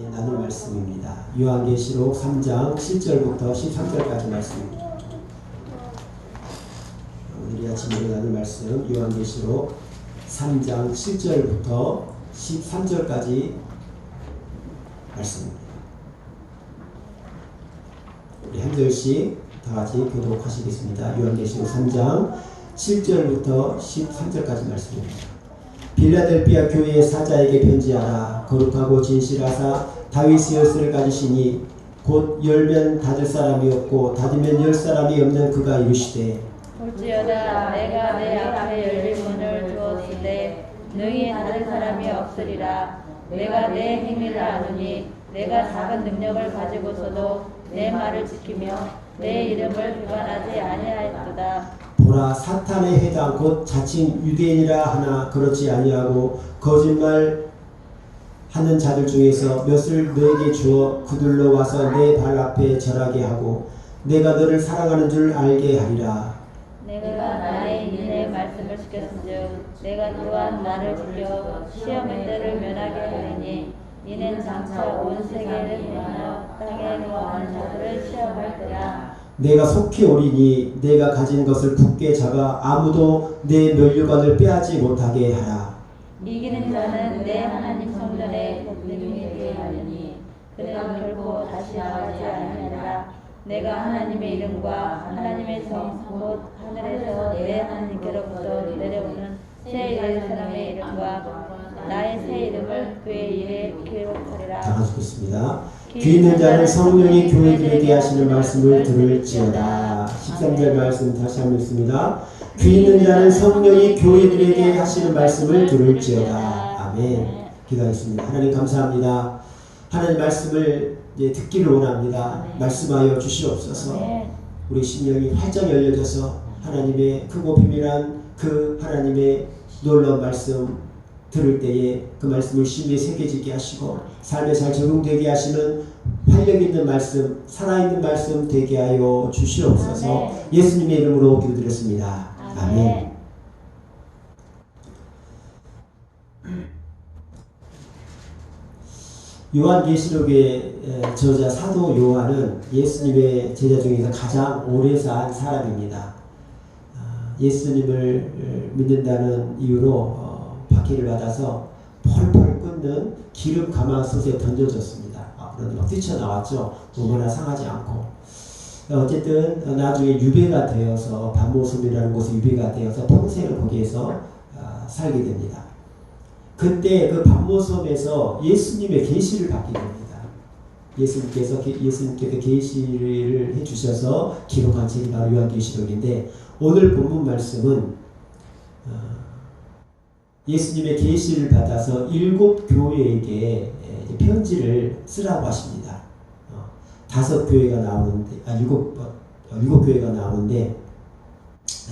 나눌 말씀입니다. 요한계시록 3장 7절부터 13절까지 말씀입니다. 오늘 아침에 나눌 말씀 요한계시록 3장 7절부터 13절까지 말씀입니다. 우리 한 절씩 다 같이 교독하시겠습니다. 요한계시록 3장 7절부터 13절까지 말씀입니다. 빌라델비아 교회의 사자에게 편지하라. 거룩하고 진실하사 다윗의 엿을 가지시니 곧 열면 닫을 사람이 없고 닫으면 열 사람이 없는 그가 이르시되 볼지어다 내가 내 앞에 열린 문을 두었으되 능히 닫을 사람이 없으리라. 내가 내 행위를 아노니 내가 작은 능력을 가지고서도 내 말을 지키며 내 이름을 비방하지 아니하였도다. 보라, 사탄의 해당 곧 자칭 유대인이라 하나 그렇지 아니하고 거짓말 하는 자들 중에서 몇을 너에게 주어 그들로 와서 내 발 앞에 절하게 하고 내가 너를 사랑하는 줄 알게 하리라. 내가 나의 인의 말씀을 지켰은즉 내가 또한 나를 지켜 시험의 때를 면하게 하리니 이는 장차 온 세계를 행하며 땅에 거하는 자들을 시험할 때라. 내가 속히 오리니 내가 가진 것을 굳게 잡아 아무도 내 면류관을 빼앗지 못하게 하라. 이기는 자는 내 하나님 성전에 복되게 하리니 그는 결코 다시 나가지 아니하리라. 내가 하나님의 이름과 하나님의 성 곧 하늘에서 내 하나님께로부터 내려오는 새 예루살렘의 이름과 나의 새 이름을 그의 입에 기록하리라. 다 같이 읽겠습니다. 귀 있는 자는 성령이 교회들에게 하시는 말씀을 들을지어다. 13절 말씀 다시 한번 읽습니다. 귀 있는 자는 성령이 교회들에게 하시는 말씀을 들을지어다. 아멘. 기도하겠습니다. 하나님 감사합니다. 하나님 말씀을 듣기를 원합니다. 말씀하여 주시옵소서. 우리 심령이 활짝 열려져서 하나님의 크고 비밀한 그 하나님의 놀라운 말씀 들을 때에 그 말씀을 심히 새겨지게 하시고 삶에 잘 적용되게 하시는 활력 있는 말씀, 살아있는 말씀 되게 하여 주시옵소서. 예수님의 이름으로 기도드렸습니다. 아멘. 요한계시록의 저자 사도 요한은 예수님의 제자 중에서 가장 오래 산 사람입니다. 예수님을 믿는다는 이유로 박해를 받아서 펄펄 끓는 기름 가마솥에 던져졌습니다. 그런데 막 뛰쳐나왔죠. 몸이나 상하지 않고. 어쨌든 나중에 유배가 되어서 반모섬이라는 곳에 유배가 되어서 평생을 거기에서 살게 됩니다. 그때 그 반모섬에서 예수님의 계시를 받게 됩니다. 예수님께서 계시를 해주셔서 기록한 책이 바로 요한계시록인데 오늘 본문 말씀은 예수님의 계시를 받아서 7 교회에게 편지를 쓰라고 하십니다. 5 교회가 나오는데, 7 교회가 나오는데,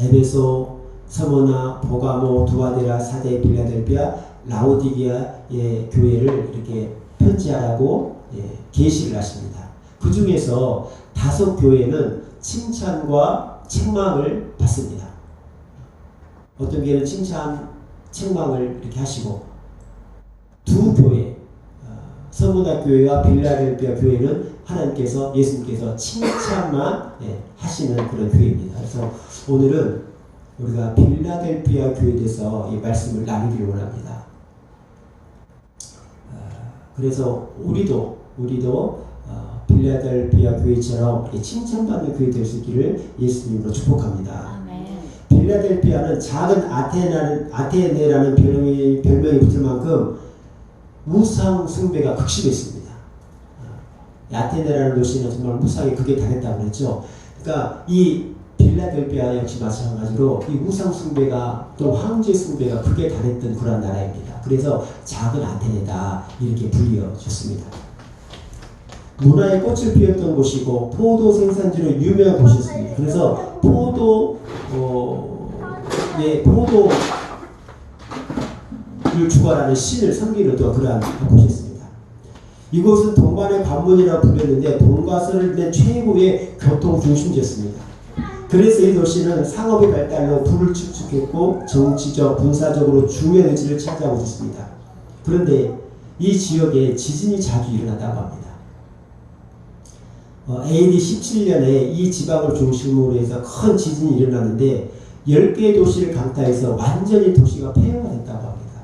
에베소, 서머나, 보가모, 두아데라, 사데, 빌라델비아, 라오디게아의 교회를 이렇게 편지하라고 계시를 하십니다. 그 중에서 5 교회는 칭찬과 책망을 받습니다. 어떤 교회는 책망을 이렇게 하시고 2 교회, 서문화 교회와 빌라델비아 교회는 하나님께서 예수님께서 칭찬만 하시는 그런 교회입니다. 그래서 오늘은 우리가 빌라델비아 교회에 대해서 이 말씀을 나누기를 원합니다. 그래서 우리도 빌라델비아 교회처럼 칭찬받는 교회 될 수 있기를 예수님으로 축복합니다. 빌라델비아는 작은 아테네라는 별명이 붙을 만큼 우상 숭배가 극심했습니다. 아테네라는 도시는 정말 우상에 극에 달했다고 그랬죠. 그러니까 이 빌라델비아 역시 마찬가지로 이 우상 숭배가 또 황제 숭배가 극에 달했던 그런 나라입니다. 그래서 작은 아테네다 이렇게 불리어졌습니다. 문화의 꽃을 피웠던 곳이고 포도 생산지로 유명한 곳이었습니다. 그래서 포도를 주관하는 신을 섬기는 또 그러한 곳이었습니다. 이곳은 동반의 관문이라고 불렸는데 돈과서를 낸 최고의 교통 중심지였습니다. 그래서 이 도시는 상업의 발달로 부를 축축했고 정치적, 군사적으로 중요한 위치를 차지하고 있습니다. 그런데 이 지역에 지진이 자주 일어나다고 합니다. AD 17년에 이 지방을 중심으로 해서 큰 지진이 일어났는데 10개의 도시를 강타해서 완전히 도시가 폐허가 됐다고 합니다.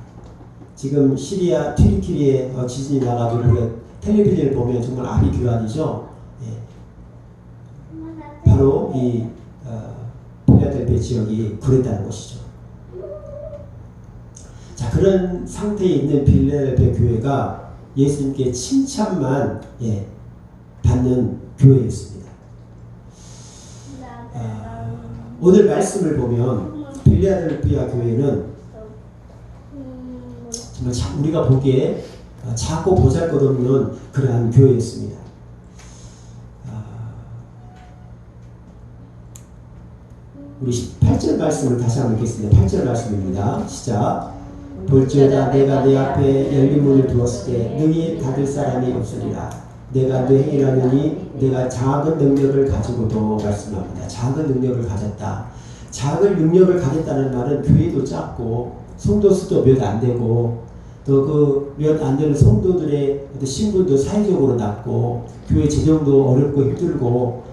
지금 시리아 튀르키리에 지진이 나가지고 우리가 텔레비전을 보면 정말 아비규환이죠. 예. 바로 이 필라델피아 지역이 그랬다는 것이죠. 자, 그런 상태에 있는 필라델피아 교회가 예수님께 칭찬만 받는 교회였습니다. 오늘 말씀을 보면 필라델피아 교회는 정말 우리가 보기에 작고 보잘것없는 그러한 교회였습니다. 우리 8절 말씀을 다시 한번 읽겠습니다. 8절 말씀입니다. 시작. 볼지어다 내가 내 앞에 열린 문을 두었을 때 능히 닫을 사람이 없으리라. 내가 내 행위라느니 내가 작은 능력을 가지고도 말씀합니다. 작은 능력을 가졌다. 작은 능력을 가졌다는 말은 교회도 작고 성도 수도 몇 안 되고 또 그 몇 안 되는 성도들의 신분도 사회적으로 낮고 교회 재정도 어렵고 힘들고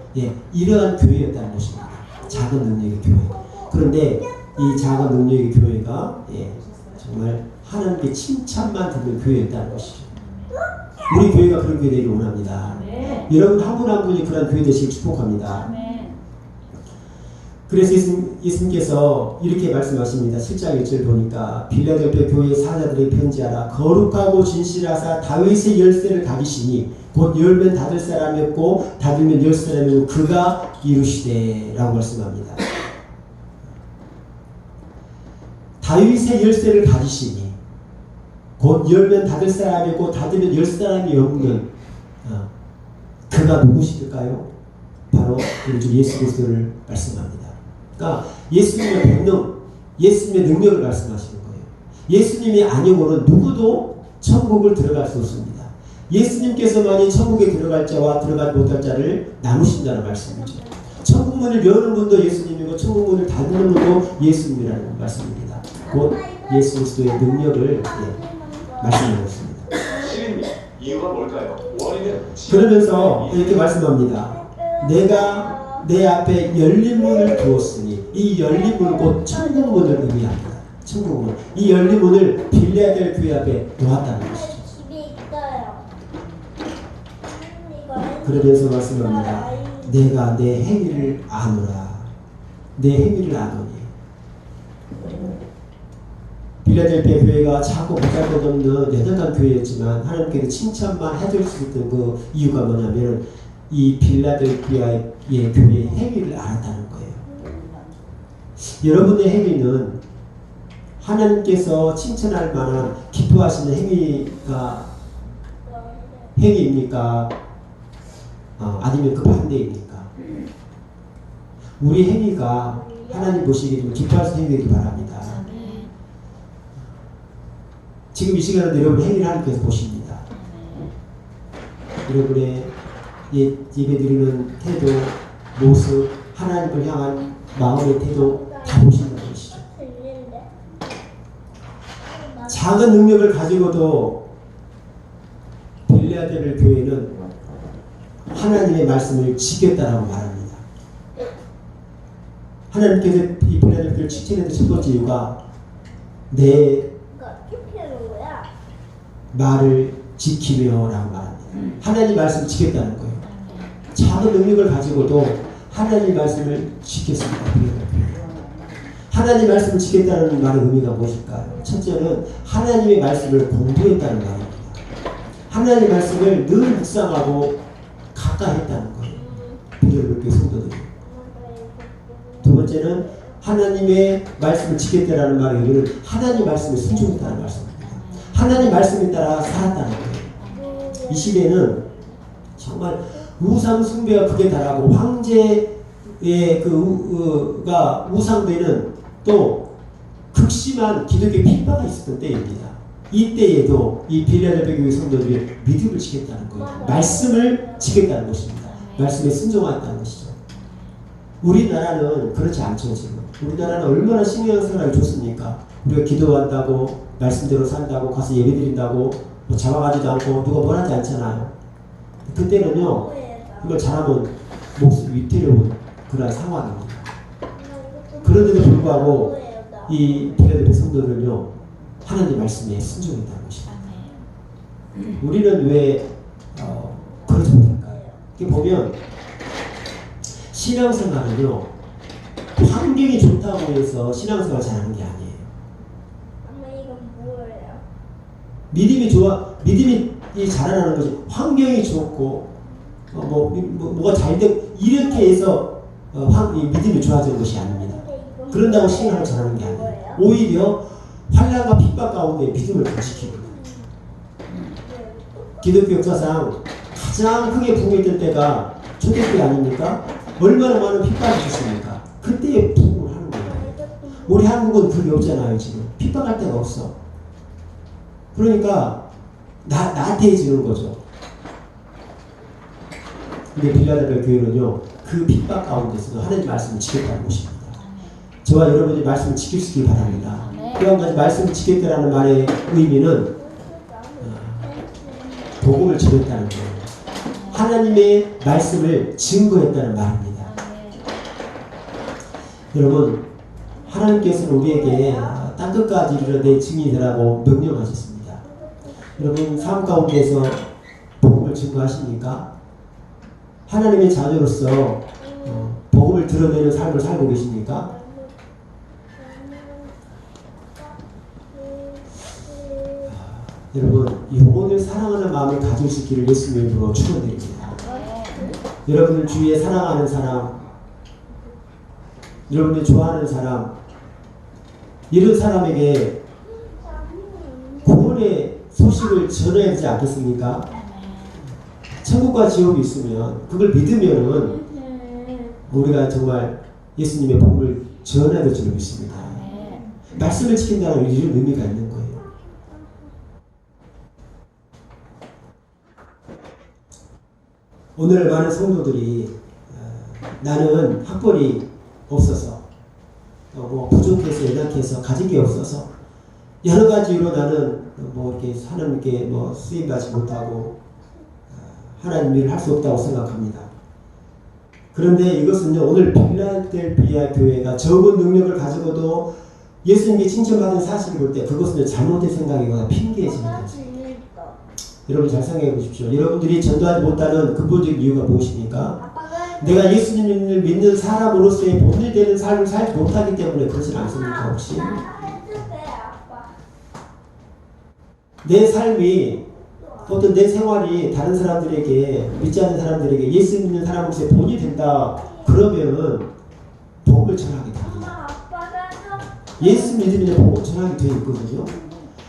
이러한 교회였다는 것입니다. 작은 능력의 교회. 그런데 이 작은 능력의 교회가 정말 하나님께 칭찬만 듣는 교회였다는 것이죠. 우리 교회가 그런 교회 되기를 원합니다. 네. 여러분 한 분 한 분이 그런 교회 되시길 축복합니다. 네. 그래서 예수님께서 이렇게 말씀하십니다. 7장 1절 보니까 빌라델피아 교회 사자들의 편지하라. 거룩하고 진실하사 다윗의 열쇠를 가지시니 곧 열면 닫을 사람이 없고 닫으면 열 사람이 없고 그가 이루시되 라고 말씀합니다. 다윗의 열쇠를 가지시니 곧 열면 닫을 사람이 없고 닫으면 열 사람이 없는 그가 누구실까요? 바로 우리 주 예수 그리스도를 말씀합니다. 그러니까 예수님의 본능, 예수님의 능력을 말씀하시는 거예요. 예수님이 아니고는 누구도 천국을 들어갈 수 없습니다. 예수님께서만이 천국에 들어갈 자와 들어가지 못할 자를 나누신다는 말씀이죠. 천국 문을 여는 분도 예수님이고 천국 문을 닫는 분도 예수님이라는 말씀입니다. 곧 예수 그리스도의 능력을 말씀하고 있습니다. 이유가 뭘까요? 원인은 그러면서 이렇게 말씀합니다. 내가 내 앞에 열린 문을 두었으니 이 열린 문 곧 천국 문을 의미합니다. 천국 문. 이 열린 문을 빌라델 교회 앞에 놓았다는 것이죠. 그러면서 말씀합니다. 내가 내 행위를 아노라. 내 행위를 아노니. 빌라델피아 교회가 작고 보잘것없는 여덟간 교회였지만 하나님께서 칭찬만 해줄 수 있던 그 이유가 뭐냐면 이 빌라델피아의 교회의 행위를 알았다는 거예요. 여러분의 행위는 하나님께서 칭찬할 만한 기뻐하시는 행위입니까? 아니면 그 반대입니까? 우리 행위가 하나님 보시기에 좀 기뻐할 수 있는 행위이길 바랍니다. 지금 이 시간에 여러분 행위를 하나님께서 보십니다. 여러분의 예배드리는 태도, 모습, 하나님을 향한 마음의 태도 다 보신다는 것이죠. 작은 능력을 가지고도 빌라델피아 교회는 하나님의 말씀을 지켰다라고 말합니다. 하나님께서 이 빌라델피아를 칭찬했던 첫 번째 이유가 내 말을 지키며 라고 말합니다. 하나님 말씀을 지켰다는 거예요. 작은 능력을 가지고도 하나님 말씀을 지켰습니다. 하나님 말씀을 지켰다는 말의 의미가 무엇일까요? 첫째는 하나님의 말씀을 공부했다는 말입니다. 하나님 말씀을 늘 묵상하고 가까이 했다는 거예요. 빌라델피아 성도들이. 두 번째는 하나님의 말씀을 지켰다는 말의 의미는 하나님 말씀에 순종했다는 말씀입니다. 하나님 말씀에 따라 살았다는 거예요. 이 시대는 정말 우상 숭배가 극에 달하고 황제의 가 우상되는 또 극심한 기독교 핍박이 있었던 때입니다. 이때에도 이 빌라델피아 교회 성도들이 믿음을 지켰다는 거예요. 말씀을 지켰다는 것입니다. 말씀에 순종하였다는 것이죠. 우리나라는 그렇지 않죠. 지금 우리나라는 얼마나 신앙생활이 좋습니까? 우리가 기도한다고 말씀대로 산다고 가서 예배드린다고 뭐 잡아가지도 않고 누가 뭘 하지 않잖아요. 그때는요, 이걸 잘하면 몫을 위태로운 그런 상황입니다. 그런데도 불구하고 이 빌라델피아 성도들은요, 하나님 말씀에 순종했다는 것입니다. 우리는 왜 그러지 못할까요? 이렇게 보면 신앙생활은요, 환경이 좋다고 해서 신앙생활 잘하는 게 아니에요. 엄마 이건 뭐예요? 믿음이 자라나는 것이 환경이 좋고 뭐가 잘 되고 이렇게 해서 이 믿음이 좋아지는 것이 아닙니다. 그런다고 신앙을 잘하는 게 아니에요. 오히려 환난과 핍박 가운데 믿음을 더 지키는 거예요. 기독교 역사상 가장 크게 부흥했던 때가 초대교회 아닙니까? 얼마나 많은 핍박이 있었습니까? 그때 부흥을 하는 거예요. 우리 한국은 그게 없잖아요. 지금 핍박할 데가 없어. 그러니까 나태해지는 거죠. 근데 빌라델피아 교회는요, 그 핍박 가운데서도 하나님 말씀을 지켰다는 것입니다. 저와 여러분이 말씀을 지킬 수 있길 바랍니다. 또 한 가지 말씀을 지켰다라는 말의 의미는 복음을 전했다는 거예요. 하나님의 말씀을 증거했다는 말입니다. 여러분, 하나님께서는 우리에게 땅끝까지 이르러 내 증인이 되라고 명령하셨습니다. 여러분, 삶 가운데서 복음을 증거하십니까? 하나님의 자녀로서 복음을 드러내는 삶을 살고 계십니까? 여러분, 영혼을 사랑하는 마음을 가질 수 있기를 예수님의 이름으로 축원드립니다. 여러분들 주위에 사랑하는 사람, 여러분들 좋아하는 사람, 이런 사람에게 구원의 소식을 전해야 되지 않겠습니까? 천국과 지옥이 있으면 그걸 믿으면은 우리가 정말 예수님의 복음을 전해야 될 줄 믿습니다. 말씀을 지킨다는 이런 의미가 있는 거예요. 오늘 많은 성도들이 나는 학벌이 없어서 뭐 부족해서 연약해서 가진 게 없어서 여러 가지 이유로 나는 뭐 이렇게 하나님께 뭐 쓰임 받지 못하고 하나님 일을 할 수 없다고 생각합니다. 그런데 이것은요, 오늘 빌라델피아 교회가 적은 능력을 가지고도 예수님께 칭찬받은 사실을 볼 때 그것은 잘못된 생각이거나 핑계지는 거죠. 여러분 잘 생각해 보십시오. 여러분들이 전도하지 못하는 근본적인 이유가 무엇입니까? 내가 예수님을 믿는 사람으로서의 본질되는 삶을 살지 못하기 때문에 그렇지 않습니까? 혹시 내 삶이 어떤 내 생활이 다른 사람들에게 믿지 않는 사람들에게 예수 믿는 사람으로서의 본이 된다 그러면은 복음을 전하게 됩니다. 예수 믿으면 복음 전하게 되어 있거든요.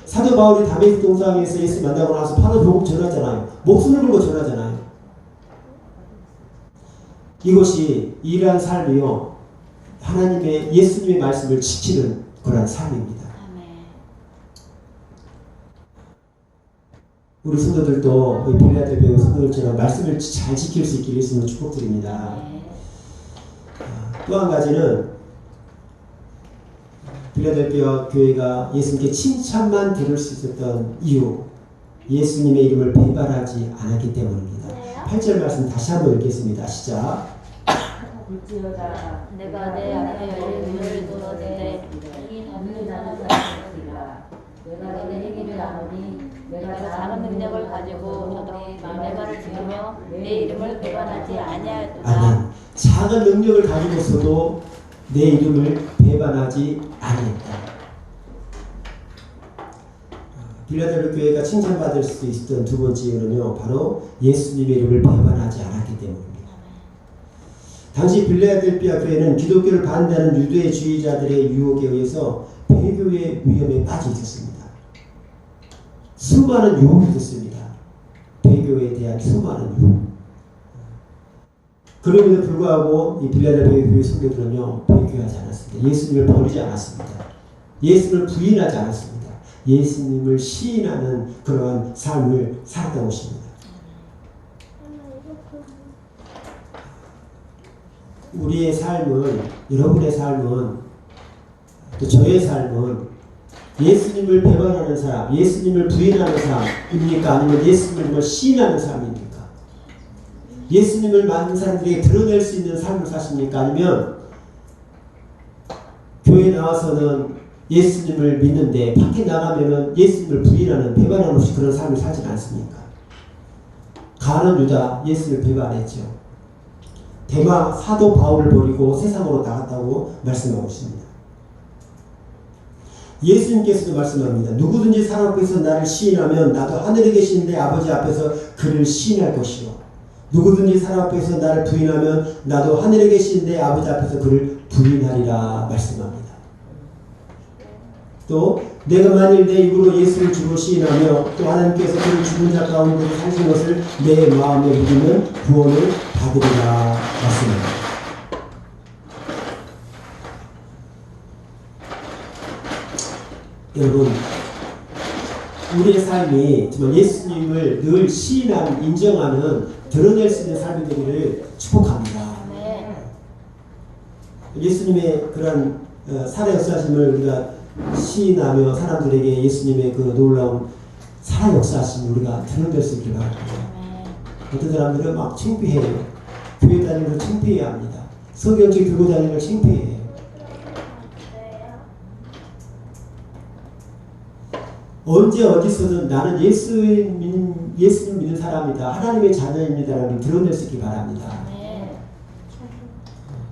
사도 바울이 다메섹 동상에서 예수 만나고 나서 바로 복음 전하잖아요. 목숨을 걸고 전하잖아요. 이것이 이러한 삶이요, 하나님의 예수님의 말씀을 지키는 그러한 삶입니다. 우리 성도들도 빌라델피아 성도들처럼 말씀을 잘 지킬 수 있기를 예수님으로 축복드립니다. 또 한 가지는 빌라델피아 교회가 예수님께 칭찬만 들을 수 있었던 이유, 예수님의 이름을 배반하지 않았기 때문입니다. 8절 말씀 다시 한번 읽겠습니다. 시작. 내가 내 앞에 열린 문을 두었는데 이 닫는 자는 사람이라. 내가 내 얘기를 나누니 내가 작은 능력을 가지고 저도 내 말을 지키며 내 이름을 배반하지 아니하였도다. 아멘. 작은 능력을 가지고서도 내 이름을 배반하지 아니했다. 빌라델피아 교회가 칭찬받을 수 있었던 두 번째 이유는요, 바로 예수님의 이름을 배반하지 않았기 때문입니다. 당시 빌라델피아 교회는 기독교를 반대하는 유대주의자들의 유혹에 의해서 배교의 위험에 빠져 있었습니다. 수많은 유혹이 있었습니다. 배교에 대한 수많은 유혹. 그럼에도 불구하고 이 빌라델피아 교회 성도들은요, 배교하지 않았습니다. 예수님을 버리지 않았습니다. 예수님을 부인하지 않았습니다. 예수님을 시인하는 그러한 삶을 살았던 것입니다. 우리의 삶은, 여러분의 삶은, 또 저의 삶은 예수님을 배반하는 사람, 예수님을 부인하는 사람입니까? 아니면 예수님을 시인하는 사람입니까? 예수님을 많은 사람들에게 드러낼 수 있는 삶을 사십니까? 아니면 교회 나와서는 예수님을 믿는데 밖에 나가면은 예수님을 부인하는 배반하는 없이 그런 삶을 살지 않습니까? 가룟 유다 예수님을 배반했죠. 대마 사도 바울을 버리고 세상으로 나갔다고 말씀하고 있습니다. 예수님께서도 말씀합니다. 누구든지 사람 앞에서 나를 시인하면 나도 하늘에 계신 내 아버지 앞에서 그를 시인할 것이요. 누구든지 사람 앞에서 나를 부인하면 나도 하늘에 계신 내 아버지 앞에서 그를 부인하리라 말씀합니다. 또 내가 만일 내 입으로 예수를 주로 시인하며 또 하나님께서 그를 죽은 자 가운데 사신 것을 내 마음에 믿으면 구원을 받으리라 말씀합니다. 여러분, 우리의 삶이 정말 예수님을 늘 시인하는, 인정하는, 드러낼 수 있는 삶이 되기를 축복합니다. 예수님의 그런 살아 역사심을 우리가 시인하며 사람들에게 예수님의 그 놀라운 살아 역사심을 우리가 드러낼 수 있길 바랍니다. 어떤 사람들은 막 창피해요. 교회 다니는 걸 창피해야 합니다. 성경책 들고 다니는 걸 창피해요. 언제 어디서든 나는 예수님 믿는 사람이다. 하나님의 자녀입니다라는 드러낼 수 있기 바랍니다.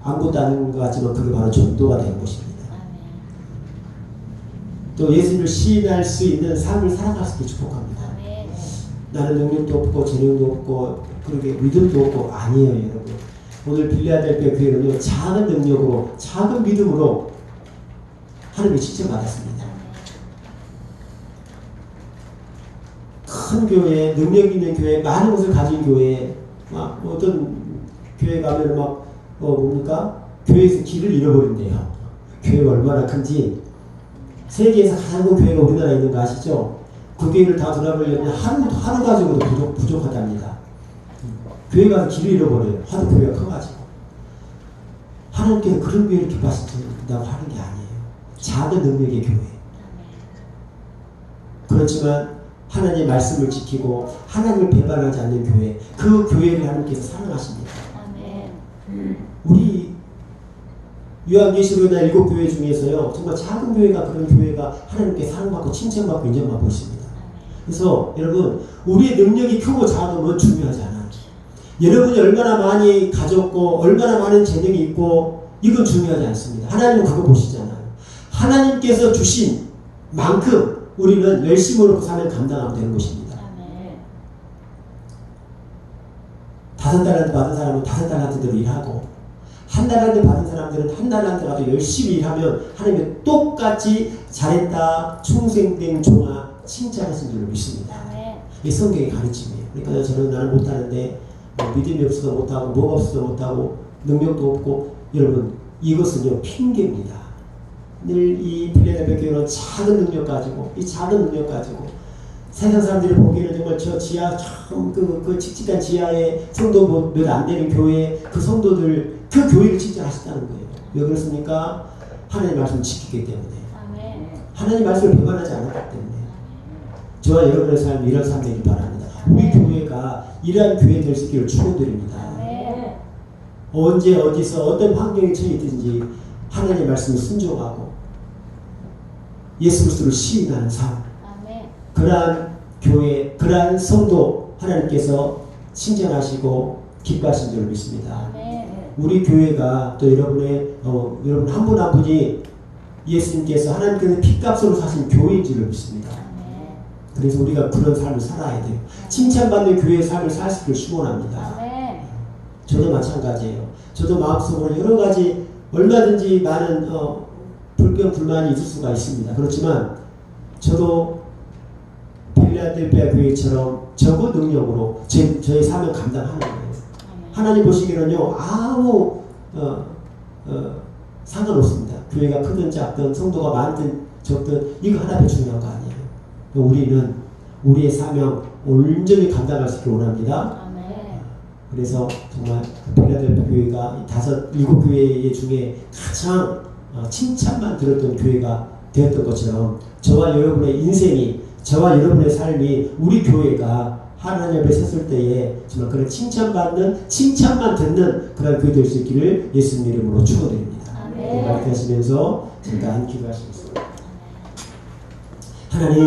아무것도 아닌 것 같지만 그게 바로 전도가 되는 것입니다. 또 예수님을 시인할 수 있는 삶을 살아갈 수 있게 축복합니다. 나는 능력도 없고 재능도 없고 그렇게 믿음도 없고 아니에요, 여러분. 오늘 빌라델피아 교회는요, 작은 능력으로 작은 믿음으로 하나님의 칭찬받았습니다. 큰 교회, 능력 있는 교회, 많은 것을 가진 교회, 막 어떤 교회 가면 막 뭡니까? 교회에서 길을 잃어버린대요. 교회가 얼마나 큰지. 세계에서 가장 큰 교회가 우리나라에 있는 거 아시죠? 그 교회를 다 돌아보려면 하루 가지고도 부족하답니다. 교회 가서 길을 잃어버려요. 하도 교회가 커가지고. 하나님께서 그런 교회를 기뻐하신다고 하는 게 아니에요. 작은 능력의 교회. 그렇지만 하나님의 말씀을 지키고 하나님을 배반하지 않는 교회, 그 교회를 하나님께서 사랑하십니다. 우리 요한계시록이나 7교회 중에서요, 정말 작은 교회가, 그런 교회가 하나님께 사랑받고 칭찬받고 인정받고 있습니다. 그래서 여러분, 우리의 능력이 크고 작음은 중요하지 않아요. 여러분이 얼마나 많이 가졌고 얼마나 많은 재능이 있고 이건 중요하지 않습니다. 하나님은 그거 보시잖아요. 하나님께서 주신 만큼 우리는 열심으로 그 사명을 감당하면 되는 것입니다. 5달란트 받은 사람은 5달란트대로 일하고, 1달란트 받은 사람들은 1달란트 가도 열심히 일하면 하나님이 똑같이 잘했다, 충성된 종아 칭찬하신 줄을 믿습니다. 이게 성경의 가르침이에요. 그러니까 저는 나는 못하는데 믿음이 없어서 못하고 뭐가 없어서 못하고 능력도 없고, 여러분 이것은요 핑계입니다. 늘 이 빌라델피아 교회는 작은 능력 가지고, 이 작은 능력 가지고 세상 사람들이 보기에는 정말 저 지하 참 그 칙칙한 지하에 성도 몇 안 되는 교회, 그 성도들 그 교회를 칭찬하셨다는 거예요. 왜 그렇습니까? 하나님의 말씀을 지키기 때문에. 하나님의 말씀을 배반하지 않았기 때문에. 저와 여러분의 삶이 이런 삶이 되길 바랍니다. 우리 교회가 이러한 교회 될 수 있기를 축원드립니다. 언제 어디서 어떤 환경에 처해있든지 하나님의 말씀을 순종하고 예수 그리스도를 시인하는 삶, 그러한 교회, 그러한 성도 하나님께서 칭찬하시고 기뻐하신 줄 믿습니다. 우리 교회가 또 여러분 한 분 한 분이 예수님께서 하나님께서 피값으로 사신 교회인 줄 믿습니다. 그래서 우리가 그런 삶을 살아야 돼요. 칭찬받는 교회의 삶을 살 수 있기를 축원합니다. 저도 마찬가지예요. 저도 마음속으로 여러 가지 얼마든지 많은 불평 불만이 있을 수가 있습니다. 그렇지만 저도 빌라델피아 교회처럼 적은 능력으로 저의 삶을 감당하는 거예요. 하나님 보시기에는요 아무 상관없습니다. 교회가 크든 작든 성도가 많든 적든 이거 하나도 중요한 거 아니에요. 우리는 우리의 사명 온전히 감당할 수 있기를 원합니다. 그래서 정말 빌라델피아 교회가 7교회 중에 가장 칭찬만 들었던 교회가 되었던 것처럼 저와 여러분의 인생이, 저와 여러분의 삶이, 우리 교회가 하나님 앞에 섰을 때에 정말 그런 칭찬받는, 칭찬만 듣는 그런 교회 될 수 있기를 예수님 이름으로 축원드립니다. 이렇게 하시면서 잠깐 기도하시겠습니다. 하나님,